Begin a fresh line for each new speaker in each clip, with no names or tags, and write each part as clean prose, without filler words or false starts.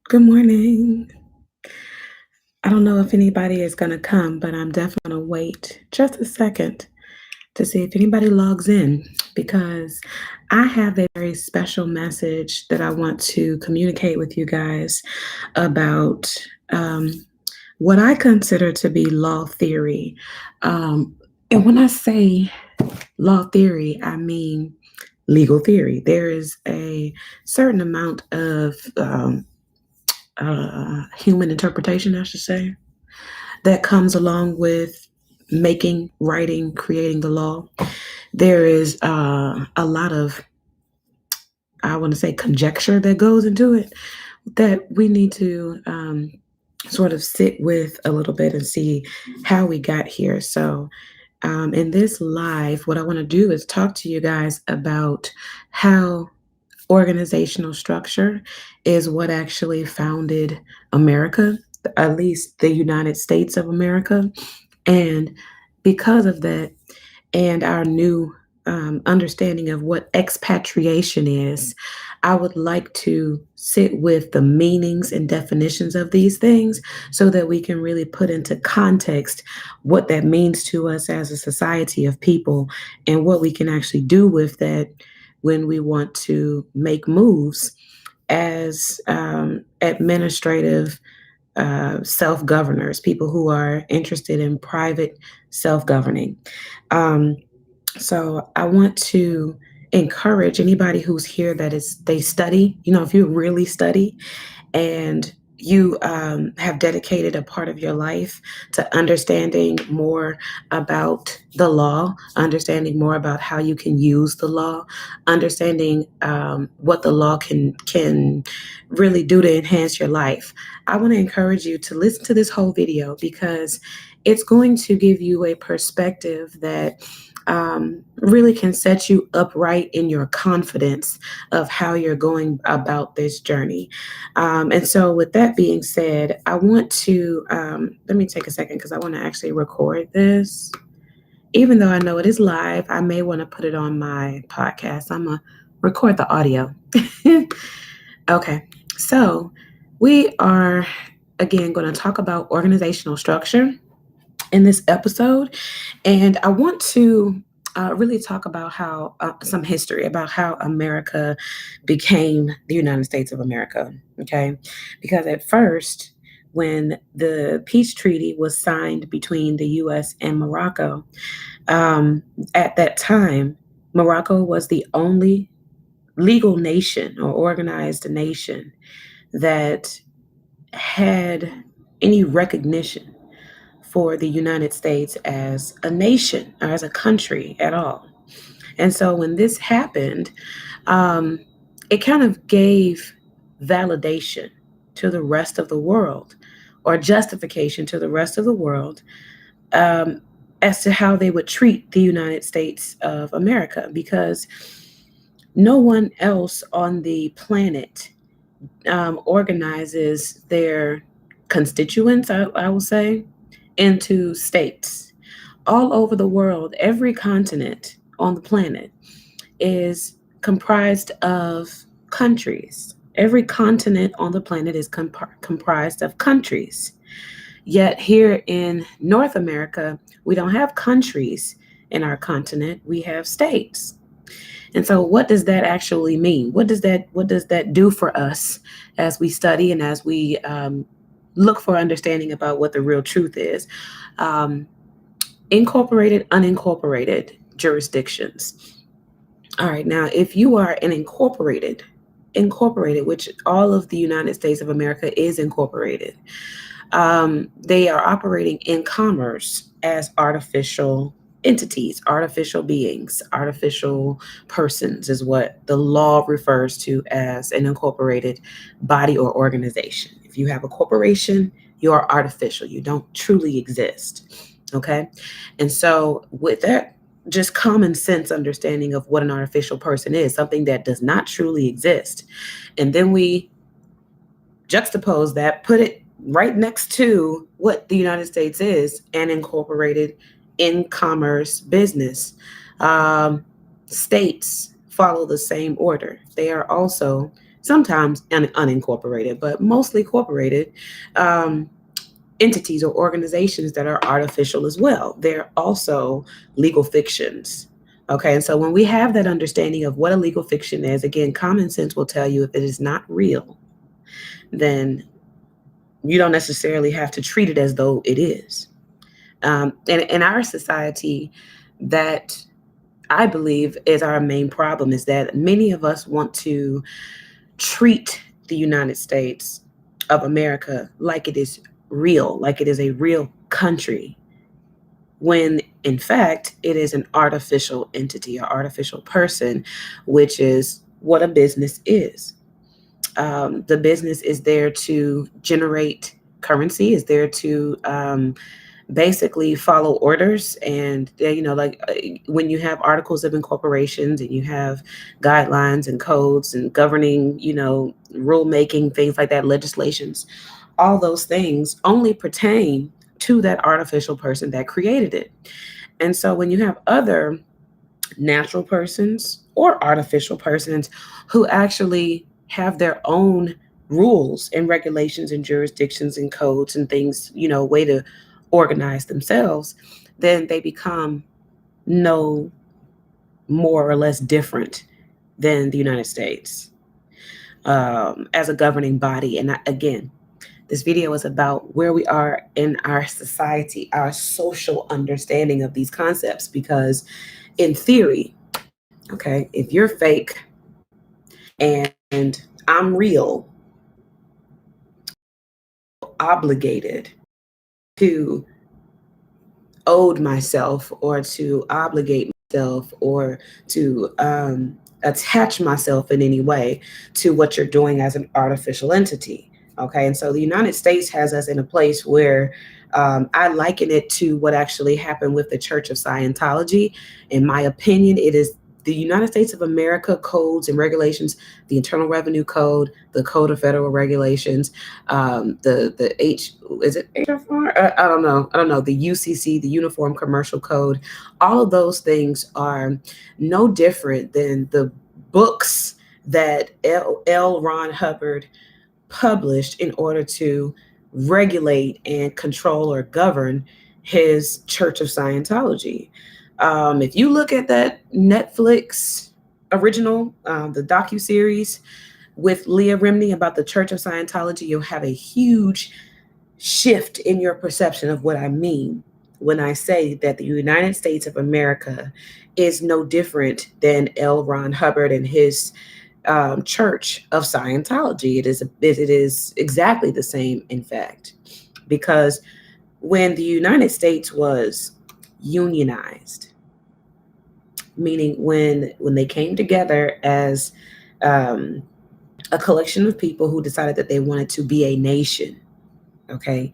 Good morning. I don't know if anybody is going to come, but I'm definitely going to wait just a second to see if anybody logs in because I have a very special message that I want to communicate with you guys about um, what I consider to be law theory. Um, and when I say law theory, I mean legal theory. There is a certain amount of human interpretation, I should say, that comes along with making, writing, creating the law. There is a lot of, I want to say, conjecture that goes into it that we need to sort of sit with a little bit and see how we got here. So, in this live, what I want to do is talk to you guys about how organizational structure is what actually founded America, at least the United States of America. And because of that, and our new understanding of what expatriation is, I would like to sit with the meanings and definitions of these things so that we can really put into context what that means to us as a society of people and what we can actually do with that when we want to make moves as administrative self governors, people who are interested in private self governing. Um, so I want to encourage anybody who's here that is they study. If you really study and you have dedicated a part of your life to understanding more about the law, understanding more about how you can use the law, understanding what the law can really do to enhance your life. I want to encourage you to listen to this whole video because it's going to give you a perspective that really can set you upright in your confidence of how you're going about this journey. And so, with that being said, I want to let me take a second because I want to actually record this. Even though I know it is live, I may want to put it on my podcast. I'm going to record the audio. Okay, so we are again going to talk about organizational structure in this episode. And I want to really talk about how some history about how America became the United States of America. Okay. Because at first, when the peace treaty was signed between the US and Morocco, at that time, Morocco was the only legal nation or organized nation that had any recognition for the United States as a nation or as a country at all. And so when this happened, um, it kind of gave validation to the rest of the world or justification to the rest of the world um, as to how they would treat the United States of America because no one else on the planet organizes their constituents, I will say, into states. All over the world, every continent on the planet is comprised of countries. Every continent on the planet is comprised of countries. Yet here in North America, we don't have countries in our continent, we have states. And so what does that actually mean? What does that do for us as we study and as we look for understanding about what the real truth is? Um, Incorporated, unincorporated jurisdictions. All right, now if you are an incorporated, which all of the United States of America is incorporated, they are operating in commerce as artificial entities, artificial beings, artificial persons is what the law refers to as an incorporated body or organization. If you have a corporation, you are artificial. You don't truly exist. Okay. And so, with that, just common sense understanding of what an artificial person is, something that does not truly exist. And then we juxtapose that, put it right next to what the United States is an incorporated in commerce business. Um, States follow the same order. They are also sometimes unincorporated, but mostly corporated um, entities or organizations that are artificial as well. They're also legal fictions. Okay, and so when we have that understanding of what a legal fiction is, again, common sense will tell you if it is not real, then you don't necessarily have to treat it as though it is. And in our society, that I believe is our main problem is that many of us want to treat the United States of America like it is real, like it is a real country, when in fact it is an artificial entity, an artificial person, which is what a business is. The business is there to generate currency, is there to basically follow orders. And like when you have articles of incorporations and you have guidelines and codes and governing, rulemaking, things like that, legislations, all those things only pertain to that artificial person that created it. And so when you have other natural persons or artificial persons who actually have their own rules and regulations and jurisdictions and codes and things, way to organize themselves, then they become no more or less different than the United States as a governing body. And again, this video is about where we are in our society, our social understanding of these concepts, because in theory, okay, if you're fake and I'm real, obligated to owed myself or to obligate myself or to attach myself in any way to what you're doing as an artificial entity. Okay. And so the United States has us in a place where I liken it to what actually happened with the Church of Scientology. In my opinion, it is the United States of America codes and regulations, the Internal Revenue Code, the Code of Federal Regulations, the is it HFR? I don't know. The UCC, the Uniform Commercial Code. All of those things are no different than the books that L. Ron Hubbard published in order to regulate and control or govern his Church of Scientology. If you look at that Netflix original, the docuseries with Leah Remini about the Church of Scientology, you'll have a huge shift in your perception of what I mean when I say that the United States of America is no different than L. Ron Hubbard and his Church of Scientology. It is exactly the same, in fact, because when the United States was unionized, meaning when they came together as a collection of people who decided that they wanted to be a nation, okay,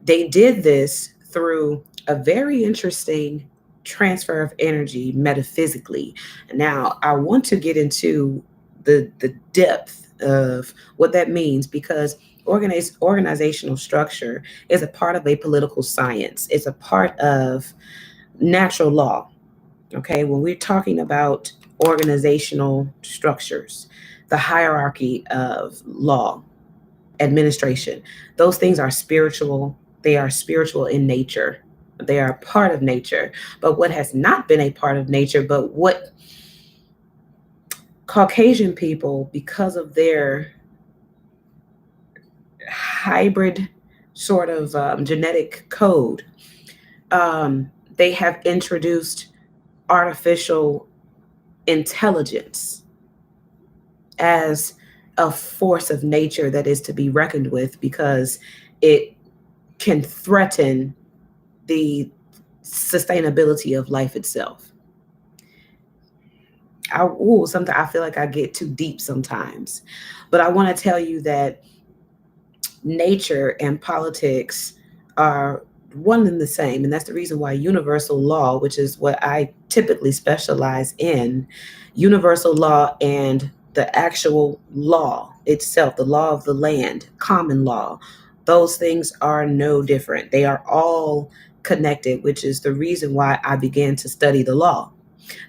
they did this through a very interesting transfer of energy metaphysically. Now, I want to get into the depth of what that means, because organizational structure is a part of a political science. It's a part of natural law. Okay, when we're talking about organizational structures, the hierarchy of law, administration, those things are spiritual. They are spiritual in nature. They are a part of nature. But what has not been a part of nature, but what Caucasian people, because of their hybrid sort of genetic code, they have introduced artificial intelligence as a force of nature that is to be reckoned with, because it can threaten the sustainability of life itself. Sometimes I feel like I get too deep sometimes, but I want to tell you that nature and politics are one and the same. And that's the reason why universal law, which is what I typically specialize in, universal law and the actual law itself, the law of the land, common law, those things are no different. They are all connected, which is the reason why I began to study the law,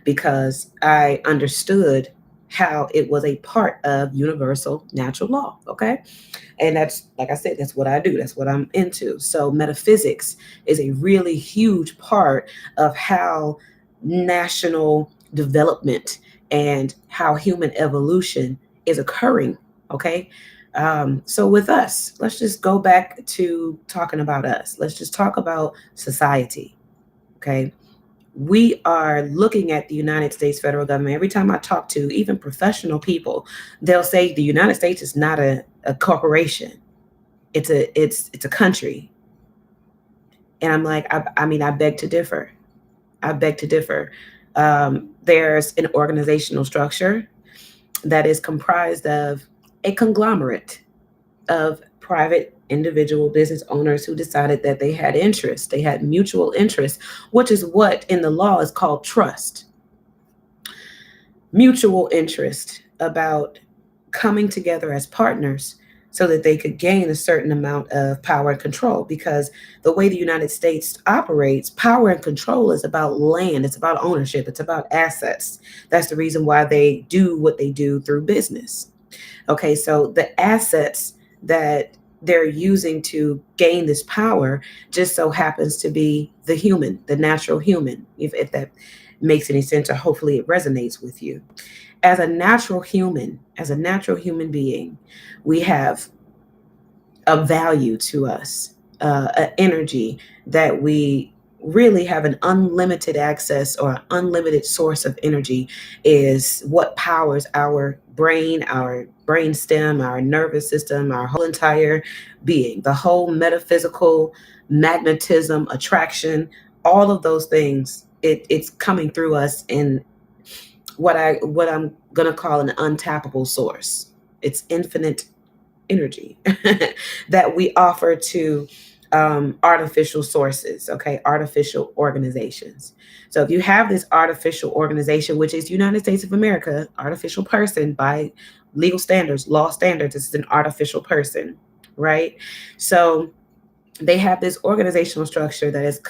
because I understood how it was a part of universal natural law. Okay. And that's, like I said, that's what I do. That's what I'm into. So metaphysics is a really huge part of how national development and how human evolution is occurring. Okay. So with us, let's just go back to talking about us. Let's just talk about society. Okay. We are looking at the United States federal government. Every time I talk to even professional people, they'll say the United States is not a corporation. It's a country. And I'm like, I mean, I beg to differ. I beg to differ. There's an organizational structure that is comprised of a conglomerate of private individual business owners who decided that they had interest, they had mutual interest, which is what in the law is called trust. Mutual interest about coming together as partners so that they could gain a certain amount of power and control. Because the way the United States operates, power and control is about land, it's about ownership, it's about assets. That's the reason why they do what they do through business. Okay, so the assets that they're using to gain this power just so happens to be the human, the natural human, if that makes any sense, or hopefully it resonates with you. As a natural human, as a natural human being, we have a value to us, an energy that we really have an unlimited access or unlimited source of energy is what powers our brain stem, our nervous system, our whole entire being, the whole metaphysical magnetism, attraction, all of those things. It's coming through us in what I'm gonna call an untappable source. It's infinite energy that we offer to artificial sources, okay, artificial organizations. So if you have this artificial organization, which is United States of America, artificial person by legal standards, law standards, this is an artificial person, right? So they have this organizational structure that is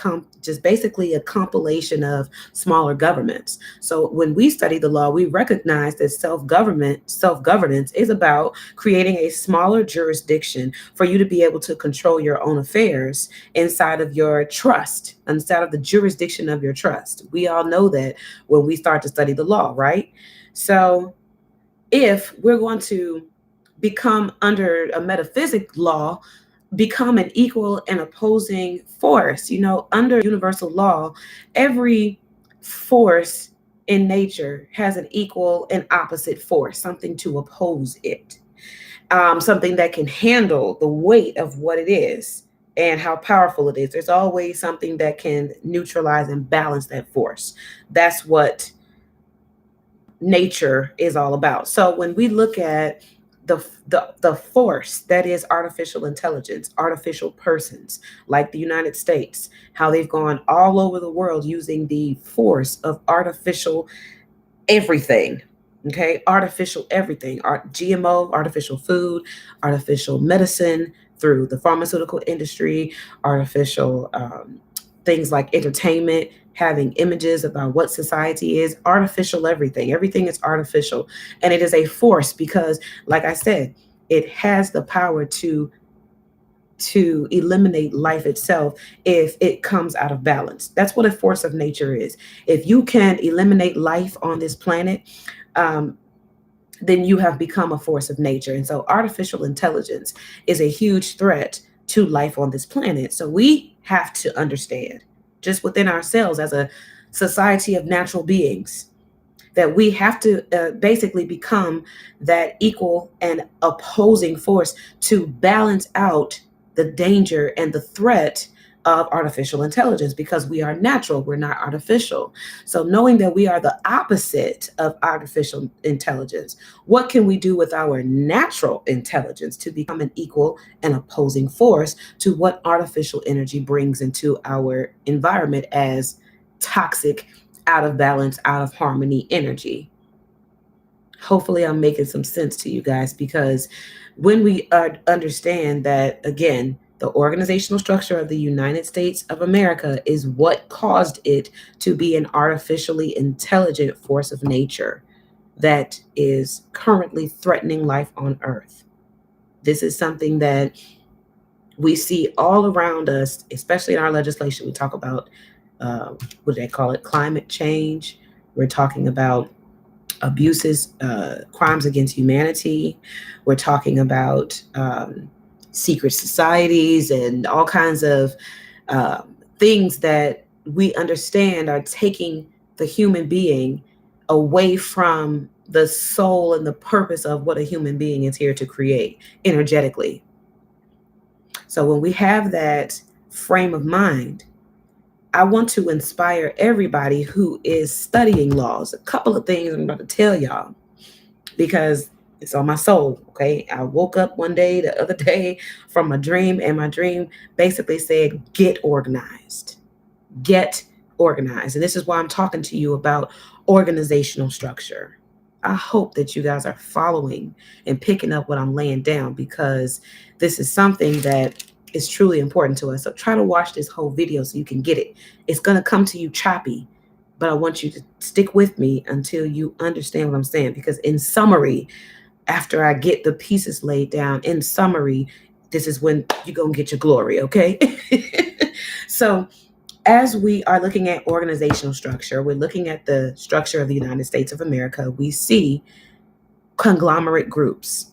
just basically a compilation of smaller governments. So when we study the law, we recognize that self-governance is about creating a smaller jurisdiction for you to be able to control your own affairs inside of your trust, inside of the jurisdiction of your trust. We all know that when we start to study the law, right? So if we're going to become under a metaphysic law, become an equal and opposing force. You know, under universal law, every force in nature has an equal and opposite force, something to oppose it, something that can handle the weight of what it is and how powerful it is. There's always something that can neutralize and balance that force. That's what nature is all about. So when we look at the force that is artificial intelligence, artificial persons like the United States, how they've gone all over the world using the force of artificial everything. Okay, artificial everything, GMO, artificial food, artificial medicine through the pharmaceutical industry, artificial things like entertainment, having images about what society is, artificial everything. Everything is artificial. And it is a force because, like I said, it has the power to eliminate life itself if it comes out of balance. That's what a force of nature is. If you can eliminate life on this planet, then you have become a force of nature. And so artificial intelligence is a huge threat to life on this planet. So we have to understand just within ourselves as a society of natural beings that we have to basically become that equal and opposing force to balance out the danger and the threat of artificial intelligence because we are natural, we're not artificial. So knowing that we are the opposite of artificial intelligence, what can we do with our natural intelligence to become an equal and opposing force to what artificial energy brings into our environment as toxic, out of balance, out of harmony energy? Hopefully I'm making some sense to you guys, because when we understand that, again, the organizational structure of the United States of America is what caused it to be an artificially intelligent force of nature. that is currently threatening life on Earth. This is something that we see all around us, especially in our legislation. We talk about, what do they call it? Climate change. We're talking about abuses, crimes against humanity. We're talking about secret societies and all kinds of things that we understand are taking the human being away from the soul and the purpose of what a human being is here to create energetically. So when we have that frame of mind, I want to inspire everybody who is studying laws. A couple of things I'm about to tell y'all because it's on my soul. Okay. I woke up one day, the other day, from a dream, and my dream basically said, get organized. Get organized. And this is why I'm talking to you about organizational structure. I hope that you guys are following and picking up what I'm laying down, because this is something that is truly important to us. So try to watch this whole video so you can get it. It's going to come to you choppy, but I want you to stick with me until you understand what I'm saying, because in summary, after I get the pieces laid down, in summary, this is when you're going to get your glory, okay? So as we are looking at organizational structure, we're looking at the structure of the United States of America, we see conglomerate groups.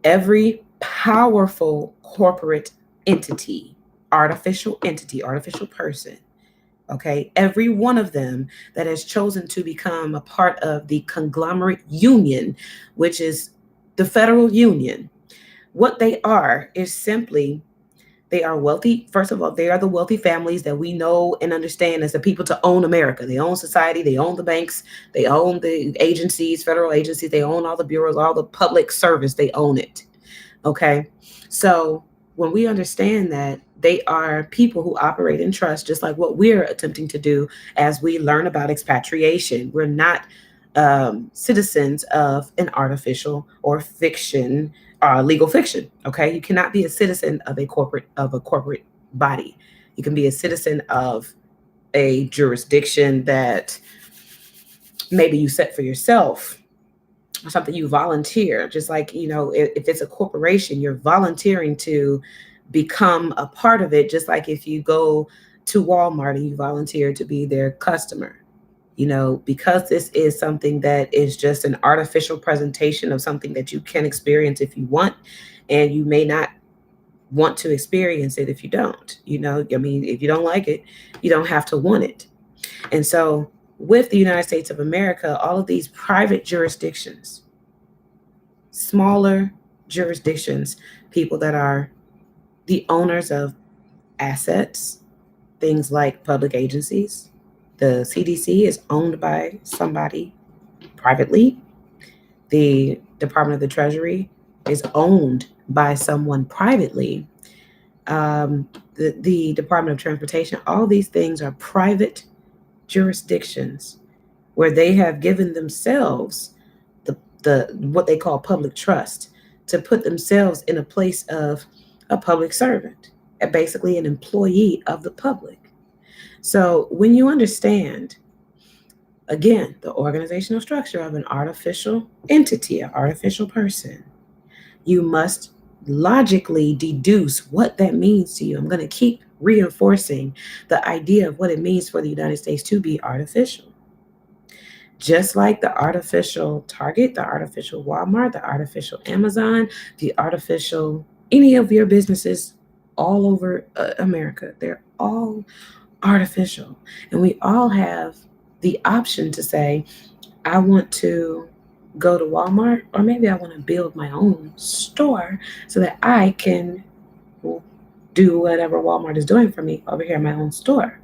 Every powerful corporate entity, artificial person, okay, every one of them that has chosen to become a part of the conglomerate union, which is the federal union, what they are is simply, they are wealthy. First of all, they are the wealthy families that we know and understand as the people to own America. They own society. They own the banks. They own the agencies, federal agencies. They own all the bureaus, all the public service. They own it. Okay. So when we understand that they are people who operate in trust, just like what we're attempting to do as we learn about expatriation, we're not citizens of an artificial or fiction, legal fiction. Okay, you cannot be a citizen of a corporate body. You can be a citizen of a jurisdiction that maybe you set for yourself, or something you volunteer. Just like, if it's a corporation, you're volunteering to become a part of it. Just like if you go to Walmart and you volunteer to be their customer. Because this is something that is just an artificial presentation of something that you can experience if you want, and you may not want to experience it if you don't. If you don't like it, you don't have to want it. And so with the United States of America, all of these private jurisdictions, smaller jurisdictions, people that are the owners of assets, things like public agencies. The CDC is owned by somebody privately. The Department of the Treasury is owned by someone privately. The Department of Transportation, all these things are private jurisdictions where they have given themselves the what they call public trust, to put themselves in a place of a public servant, basically an employee of the public. So when you understand, again, the organizational structure of an artificial entity, an artificial person, you must logically deduce what that means to you. I'm going to keep reinforcing the idea of what it means for the United States to be artificial. Just like the artificial Target, the artificial Walmart, the artificial Amazon, the artificial any of your businesses all over America, they're all artificial. And we all have the option to say, I want to go to Walmart, or maybe I want to build my own store so that I can do whatever Walmart is doing for me over here in my own store.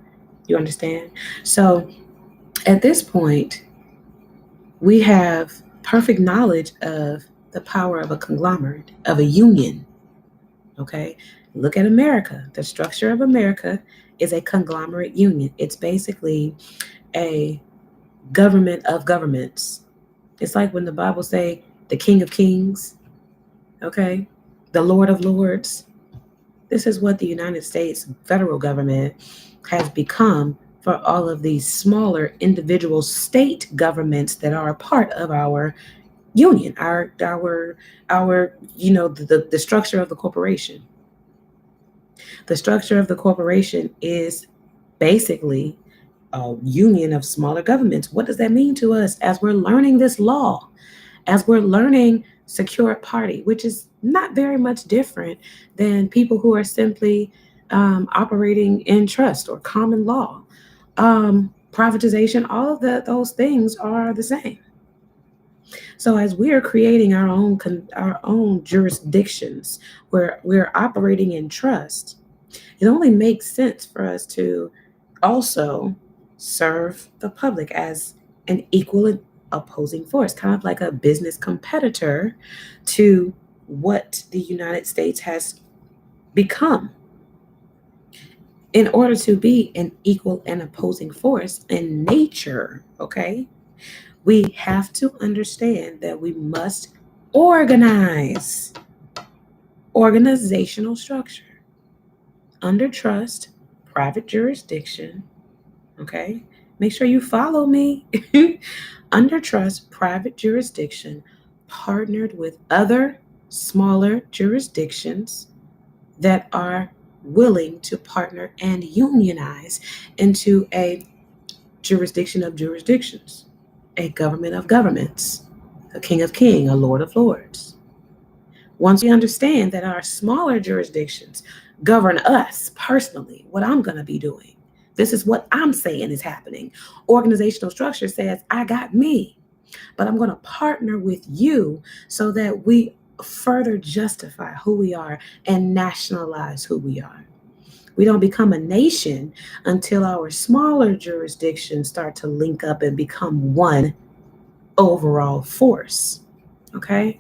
You understand? So at this point, we have perfect knowledge of the power of a conglomerate, of a union. Okay? Look at America. The structure of America is a conglomerate union. It's basically a government of governments. It's like when the Bible say the King of Kings, okay, the Lord of Lords. This is what the United States federal government has become for all of these smaller individual state governments that are a part of our union, our the structure of the corporation. The structure of the corporation is basically a union of smaller governments. What does that mean to us as we're learning this law, as we're learning secured party, which is not very much different than people who are simply operating in trust or common law, privatization? All of those things are the same. So as we are creating our own jurisdictions where we're operating in trust, it only makes sense for us to also serve the public as an equal and opposing force, kind of like a business competitor to what the United States has become. In order to be an equal and opposing force in nature, okay, we have to understand that we must organize organizational structure under trust, private jurisdiction. Okay, make sure you follow me. Under trust, private jurisdiction, partnered with other smaller jurisdictions that are willing to partner and unionize into a jurisdiction of jurisdictions, a government of governments, a king of kings, a lord of lords. Once we understand that our smaller jurisdictions govern us personally, what I'm going to be doing, this is what I'm saying is happening. Organizational structure says, I got me, but I'm going to partner with you so that we further justify who we are and nationalize who we are. We don't become a nation until our smaller jurisdictions start to link up and become one overall force. Okay?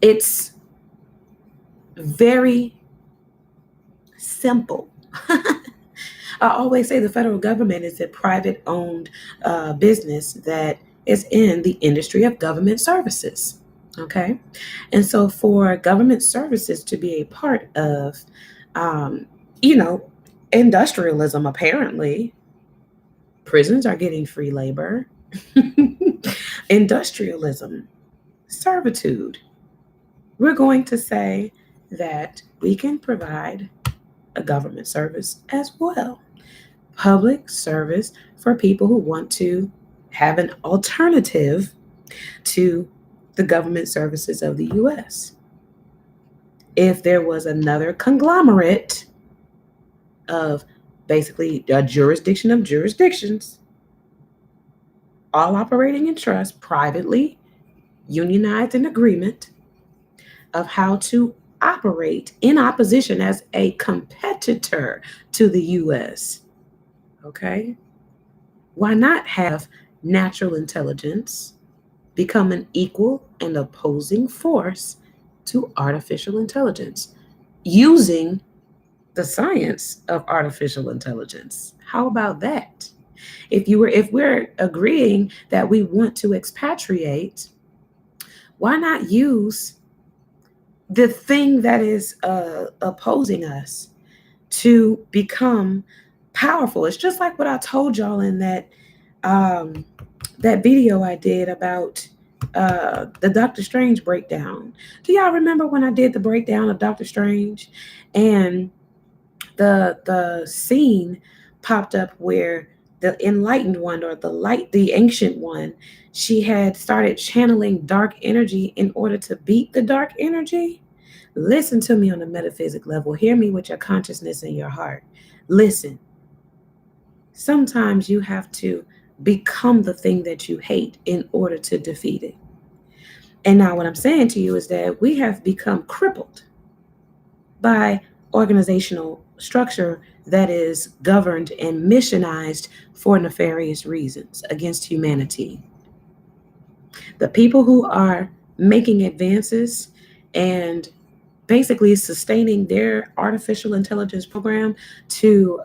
It's very simple. I always say the federal government is a private owned business that is in the industry of government services. Okay. And so for government services to be a part of, um, you know, industrialism, apparently, prisons are getting free labor, industrialism, servitude. We're going to say that we can provide a government service as well. Public service for people who want to have an alternative to the government services of the US. If there was another conglomerate of basically a jurisdiction of jurisdictions, all operating in trust, privately, unionized in agreement of how to operate in opposition as a competitor to the US. Okay? Why not have natural intelligence become an equal and opposing force to artificial intelligence using the science of artificial intelligence? How about that? If we're agreeing that we want to expatriate, why not use the thing that is opposing us to become powerful? It's just like what I told y'all in um, that video I did about the Doctor Strange breakdown. Do y'all remember when I did the breakdown of Doctor Strange, and the scene popped up where the enlightened one, or the ancient one, she had started channeling dark energy in order to beat the dark energy? Listen to me on the metaphysic level. Hear me with your consciousness and your heart. Listen. Sometimes you have to become the thing that you hate in order to defeat it. And now what I'm saying to you is that we have become crippled by organizational structure that is governed and missionized for nefarious reasons against humanity. The people who are making advances and basically sustaining their artificial intelligence program to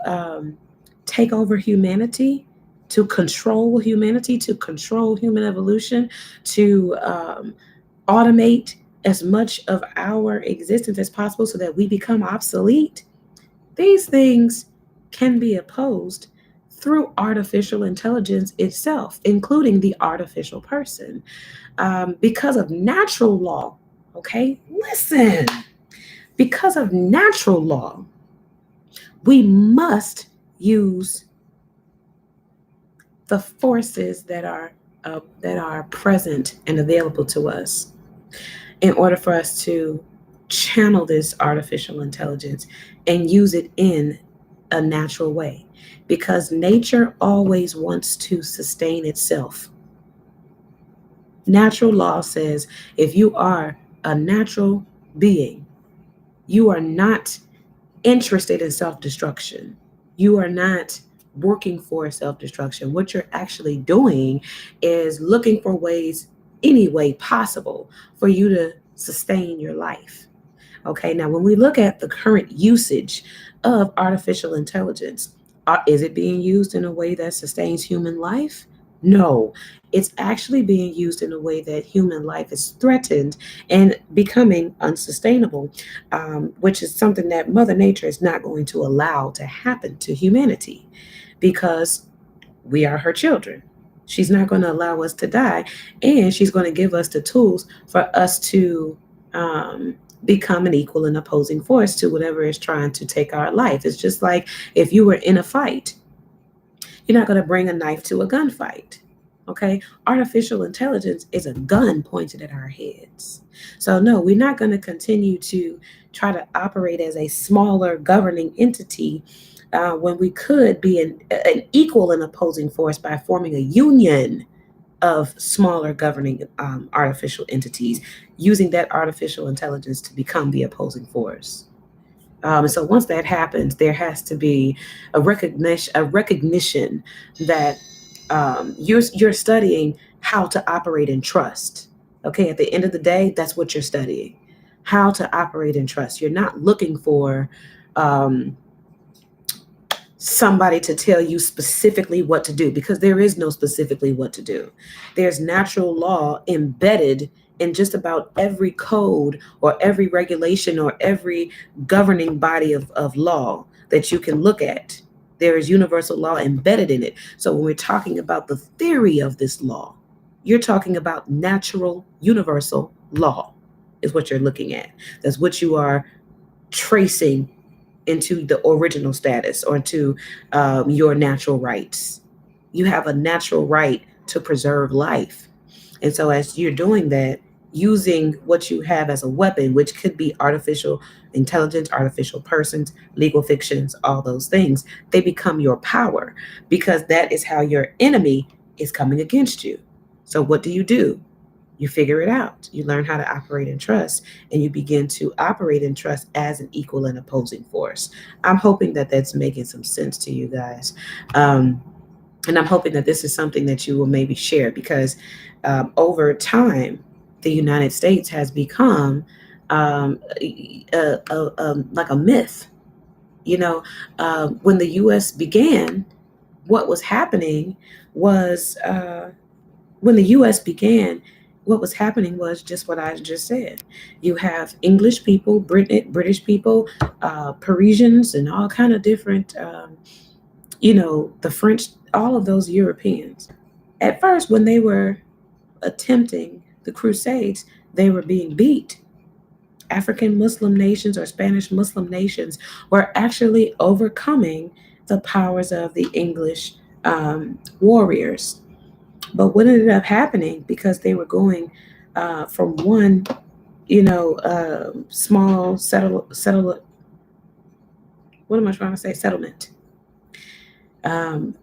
take over humanity, to control humanity, to control human evolution, to automate as much of our existence as possible so that we become obsolete. These things can be opposed through artificial intelligence itself, including the artificial person, because of natural law. Okay, listen, because of natural law, we must use the forces that are present and available to us in order for us to channel this artificial intelligence and use it in a natural way, because nature always wants to sustain itself. Natural law says if you are a natural being, you are not interested in self destruction. You are not working for self destruction. What you're actually doing is looking for ways, any way possible, for you to sustain your life. Okay, now when we look at the current usage of artificial intelligence, is it being used in a way that sustains human life? No, it's actually being used in a way that human life is threatened and becoming unsustainable, which is something that Mother Nature is not going to allow to happen to humanity because we are her children. She's not going to allow us to die, and she's going to give us the tools for us to become an equal and opposing force to whatever is trying to take our life. It's just like if you were in a fight, you're not going to bring a knife to a gunfight. Okay? Artificial intelligence is a gun pointed at our heads. So, no, we're not going to continue to try to operate as a smaller governing entity when we could be an equal and opposing force by forming a union of smaller governing artificial entities, using that artificial intelligence to become the opposing force. So once that happens, there has to be a recognition that you're studying how to operate in trust. Okay, at the end of the day, that's what you're studying: how to operate in trust. You're not looking for um, somebody to tell you specifically what to do, because there is no specifically what to do. There's natural law embedded in just about every code or every regulation or every governing body of law that you can look at. There is universal law embedded in it. So when we're talking about the theory of this law, you're talking about natural universal law is what you're looking at. That's what you are tracing into the original status or to your natural rights. You have a natural right to preserve life. And so, as you're doing that, using what you have as a weapon, which could be artificial intelligence, artificial persons, legal fictions, all those things, they become your power, because that is how your enemy is coming against you. So, what do? You figure it out. You learn how to operate in trust, and you begin to operate in trust as an equal and opposing force. I'm hoping that that's making some sense to you guys. Um, and I'm hoping that this is something that you will maybe share, because over time, the United States has become like a myth. You know, when the U.S. began, what was happening was when the U.S. began, what was happening was just what I just said. You have English people, British people, Parisians, and all kind of different, the French, all of those Europeans. At first, when they were attempting the Crusades, they were being beat. African Muslim nations or Spanish Muslim nations were actually overcoming the powers of the English warriors. But what ended up happening, because they were going from one, small settle, what am I trying to say? Settlement. Um,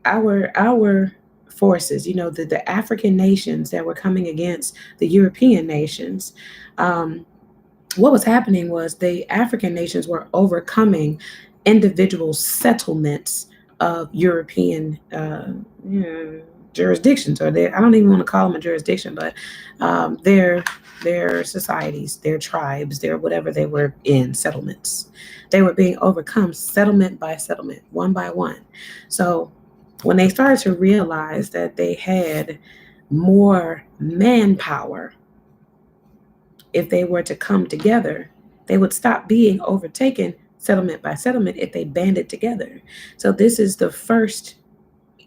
our forces, the African nations that were coming against the European nations. What was happening was the African nations were overcoming individual settlements of European jurisdictions, or I don't even want to call them a jurisdiction, but their societies, their tribes, their whatever they were in settlements. They were being overcome settlement by settlement, one by one. So when they started to realize that they had more manpower, if they were to come together, they would stop being overtaken settlement by settlement if they banded together. So this is the first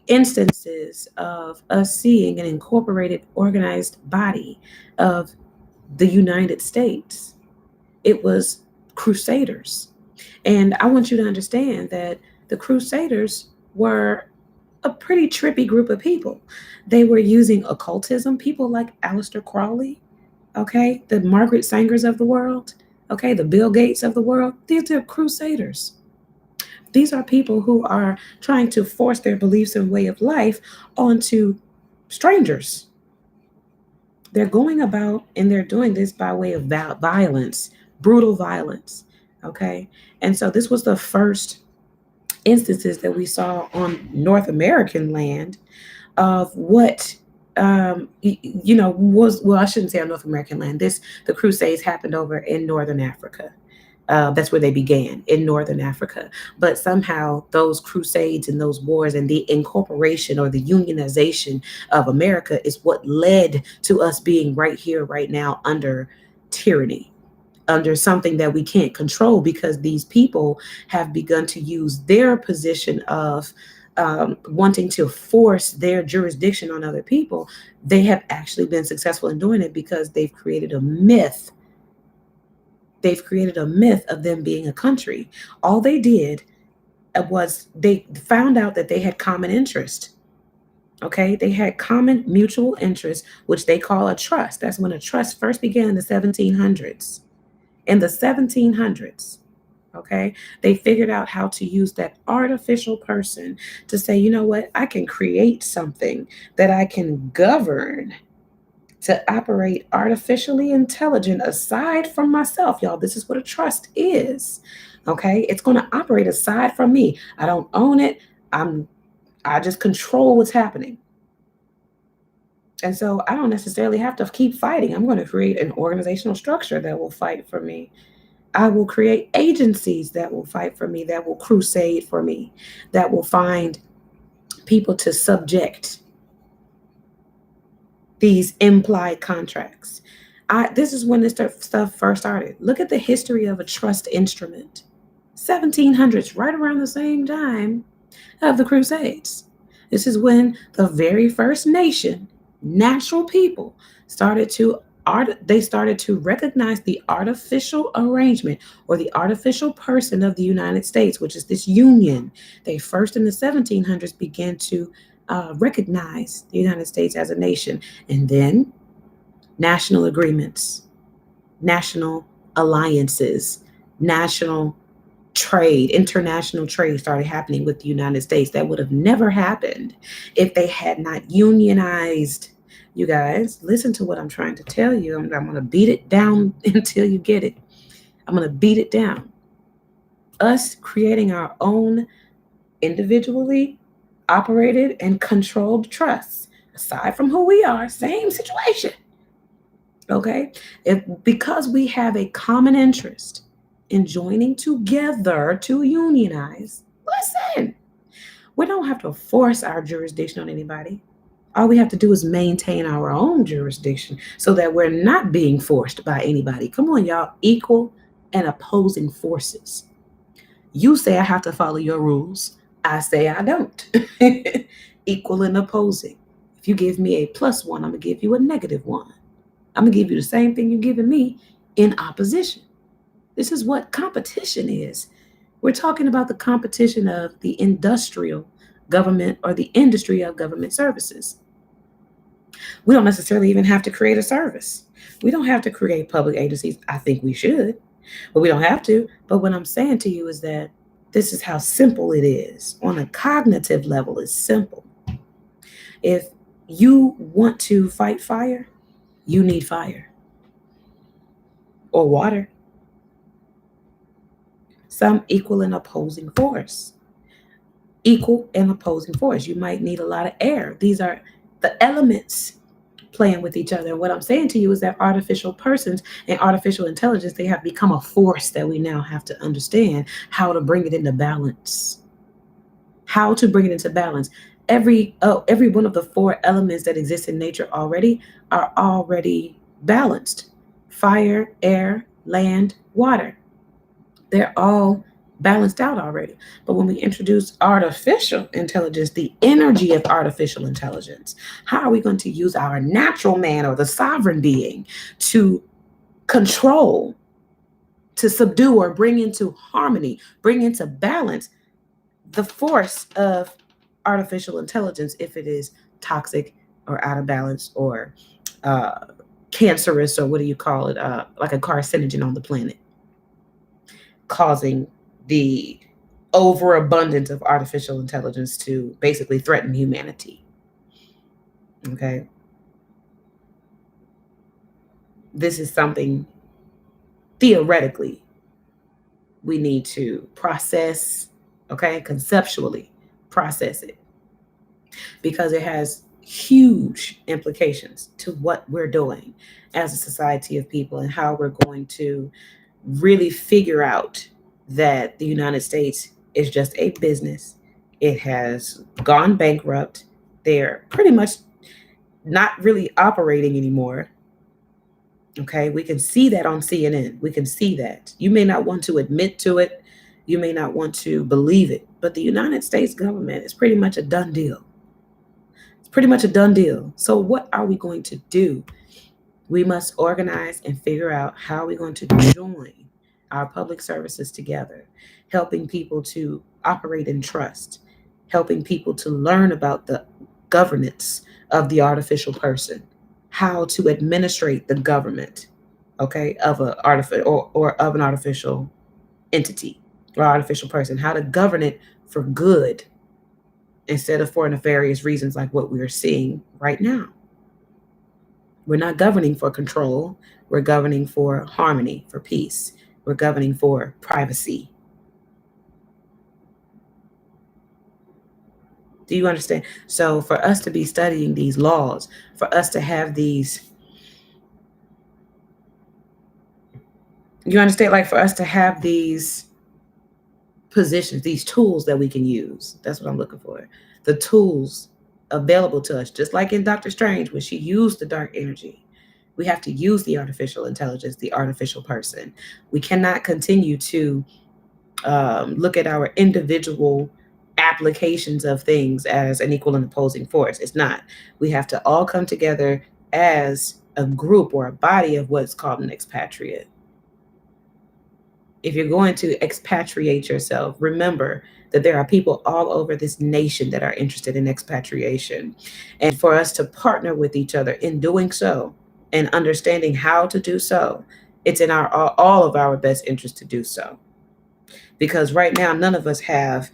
instances of us seeing an incorporated, organized body of the United States. It was crusaders. And I want you to understand that the crusaders were a pretty trippy group of people. They were using occultism, people like Aleister Crowley, okay, the Margaret Sangers of the world, okay, the Bill Gates of the world. These are crusaders. These are people who are trying to force their beliefs and way of life onto strangers. They're going about and they're doing this by way of violence, brutal violence. Okay. And so this was the first instances that we saw on North American land of what was, well, I shouldn't say on North American land. The Crusades happened over in Northern Africa. That's where they began, in Northern Africa. But somehow those crusades and those wars and the incorporation or the unionization of America is what led to us being right here, right now, under tyranny, under something that we can't control, because these people have begun to use their position of wanting to force their jurisdiction on other people. They have actually been successful in doing it because they've created a myth. They've created a myth of them being a country. All they did was they found out that they had common interest. Okay, they had common mutual interest, which they call a trust. That's when a trust first began in the 1700s. In the 1700s, okay, they figured out how to use that artificial person to say, you know what, I can create something that I can govern to operate artificially intelligent aside from myself. Y'all, this is what a trust is. Okay, it's going to operate aside from me. I don't own it. I just control what's happening. And so I don't necessarily have to keep fighting. I'm going to create an organizational structure that will fight for me. I will create agencies that will fight for me, that will crusade for me, that will find people to subject these implied contracts. This is when this stuff first started. Look at the history of a trust instrument. 1700s, right around the same time of the Crusades. This is when the very first nation, natural people, started to recognize the artificial arrangement or the artificial person of the United States, which is this union. They first in the 1700s began to recognize the United States as a nation, and then national agreements, national alliances, national trade, international trade started happening with the United States. That would have never happened if they had not unionized. You guys, listen to what I'm trying to tell you. I'm going to beat it down until you get it. I'm going to beat it down. Us creating our own individually operated and controlled trusts, aside from who we are, same situation. Okay? Because we have a common interest in joining together to unionize, listen, we don't have to force our jurisdiction on anybody. All we have to do is maintain our own jurisdiction so that we're not being forced by anybody. Come on, y'all. Equal and opposing forces. You say I have to follow your rules. I say I don't. Equal and opposing. If you give me a +1, I'm going to give you a -1. I'm going to give you the same thing you're giving me in opposition. This is what competition is. We're talking about the competition of the industrial government or the industry of government services. We don't necessarily even have to create a service. We don't have to create public agencies. I think we should, but we don't have to. But what I'm saying to you is that this is how simple it is. On a cognitive level, it's simple. If you want to fight fire, you need fire or water. Some equal and opposing force. Equal and opposing force. You might need a lot of air. These are the elements playing with each other. And what I'm saying to you is that artificial persons and artificial intelligence, they have become a force that we now have to understand how to bring it into balance. How to bring it into balance. Every one of the 4 elements that exist in nature already are already balanced. Fire, air, land, water. They're all balanced out already. But when we introduce artificial intelligence, the energy of artificial intelligence, how are we going to use our natural man or the sovereign being to control, to subdue, or bring into harmony, bring into balance the force of artificial intelligence if it is toxic or out of balance or uh, cancerous, or what do you call it, like a carcinogen on the planet, causing the overabundance of artificial intelligence to basically threaten humanity. Okay. This is something theoretically we need to process, okay, conceptually process it, because it has huge implications to what we're doing as a society of people and how we're going to really figure out that the United States is just a business. It has gone bankrupt. They're pretty much not really operating anymore. Okay, we can see that on CNN. We can see that. You may not want to admit to it, you may not want to believe it, but the United States government is pretty much a done deal. It's pretty much a done deal. So, what are we going to do? We must organize and figure out how we're going to join our public services together, helping people to operate in trust, helping people to learn about the governance of the artificial person, how to administrate the government, okay, of a artificial or of an artificial entity or artificial person, how to govern it for good instead of for nefarious reasons like what we are seeing right now. We're not governing for control. We're governing for harmony, for peace. We're governing for privacy. Do you understand? So, for us to be studying these laws, for us to have these, you understand? Like, for us to have these positions, these tools that we can use. That's what I'm looking for. The tools available to us, just like in Doctor Strange, when she used the dark energy. We have to use the artificial intelligence, the artificial person. We cannot continue to look at our individual applications of things as an equal and opposing force. It's not. We have to all come together as a group or a body of what's called an expatriate. If you're going to expatriate yourself, remember that there are people all over this nation that are interested in expatriation. And for us to partner with each other in doing so and understanding how to do so, it's in our all of our best interest to do so. Because right now, none of us have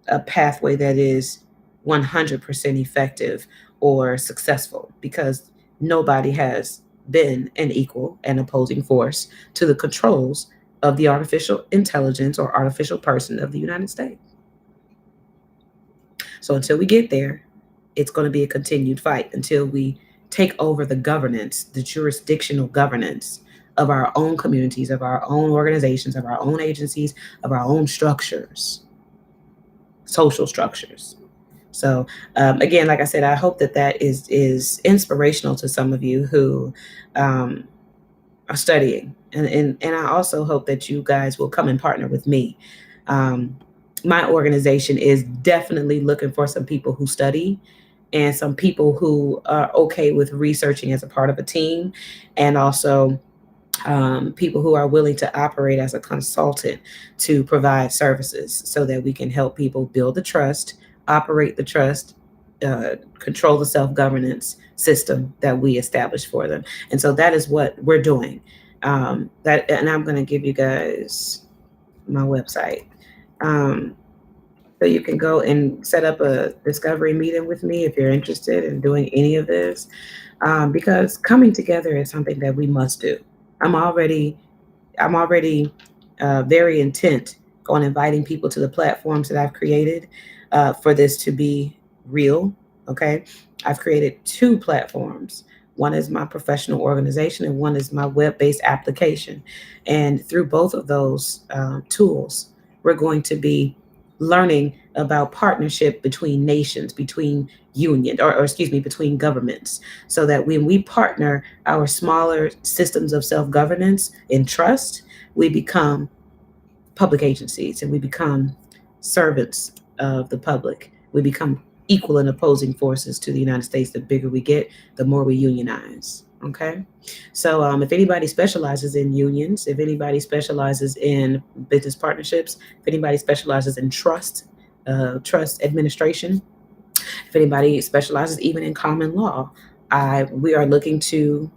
a pathway that is 100% effective or successful, because nobody has been an equal and opposing force to the controls of the artificial intelligence or artificial person of the United States. So until we get there, it's going to be a continued fight until we take over the governance, the jurisdictional governance of our own communities, of our own organizations, of our own agencies, of our own structures, social structures. So again, like I said, I hope that that is inspirational to some of you who are studying, and I also hope that you guys will come and partner with me. My organization is definitely looking for some people who study and some people who are okay with researching as a part of a team, and also people who are willing to operate as a consultant to provide services so that we can help people build the trust, operate the trust, control the self-governance system that we establish for them. And so that is what we're doing. And I'm going to give you guys my website. So you can go and set up a discovery meeting with me if you're interested in doing any of this, because coming together is something that we must do. I'm already very intent on inviting people to the platforms that I've created for this to be real. Okay, I've created 2 platforms. One is my professional organization, and one is my web-based application. And through both of those tools, we're going to be learning about partnership between nations, between union, or excuse me, between governments, so that when we partner our smaller systems of self-governance in trust, we become public agencies and we become servants of the public. We become equal and opposing forces to the United States. The bigger we get, the more we unionize. Okay. So if anybody specializes in unions, if anybody specializes in business partnerships, if anybody specializes in trust administration, if anybody specializes even in common law, we are looking to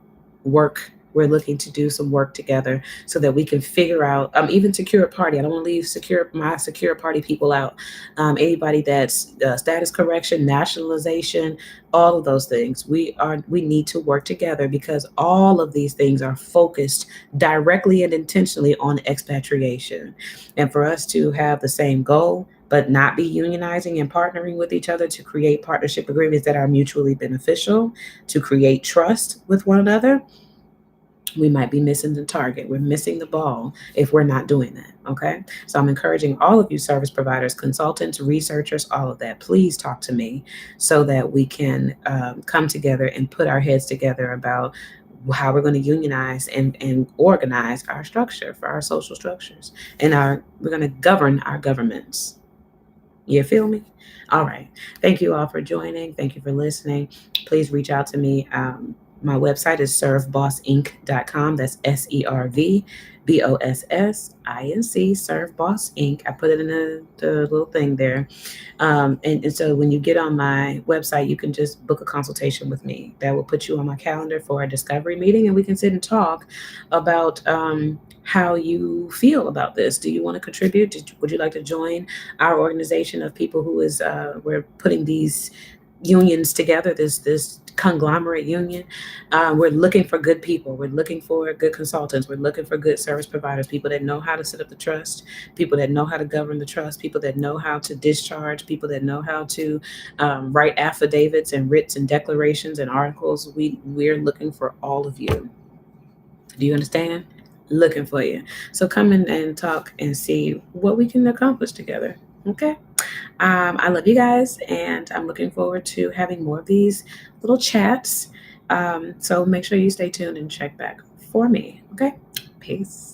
work. We're looking to do some work together so that we can figure out, even secure party. I don't want to leave my secure party people out. Anybody that's status correction, nationalization, all of those things. We need to work together because all of these things are focused directly and intentionally on expatriation, and for us to have the same goal but not be unionizing and partnering with each other to create partnership agreements that are mutually beneficial, to create trust with one another, we might be missing the target. We're missing the ball if we're not doing that. Okay. So I'm encouraging all of you service providers, consultants, researchers, all of that. Please talk to me so that we can come together and put our heads together about how we're going to unionize and organize our structure for our social structures and we're going to govern our governments. You feel me? All right. Thank you all for joining. Thank you for listening. Please reach out to me. My website is servbossinc.com. That's SERVBOSSINC, Serve Boss Inc. I put it in the little thing there. And so when you get on my website, you can just book a consultation with me. That will put you on my calendar for a discovery meeting, and we can sit and talk about how you feel about this. Do you want to contribute? Would you like to join our organization of people who is we're putting these unions together, this conglomerate union? We're looking for good people. We're looking for good consultants. We're looking for good service providers, people that know how to set up the trust, people that know how to govern the trust, people that know how to discharge, people that know how to write affidavits and writs and declarations and articles. We're looking for all of you. Do you understand? Looking for you. So come in and talk and see what we can accomplish together. Okay. I love you guys, and I'm looking forward to having more of these little chats. So make sure you stay tuned and check back for me. Okay. Peace.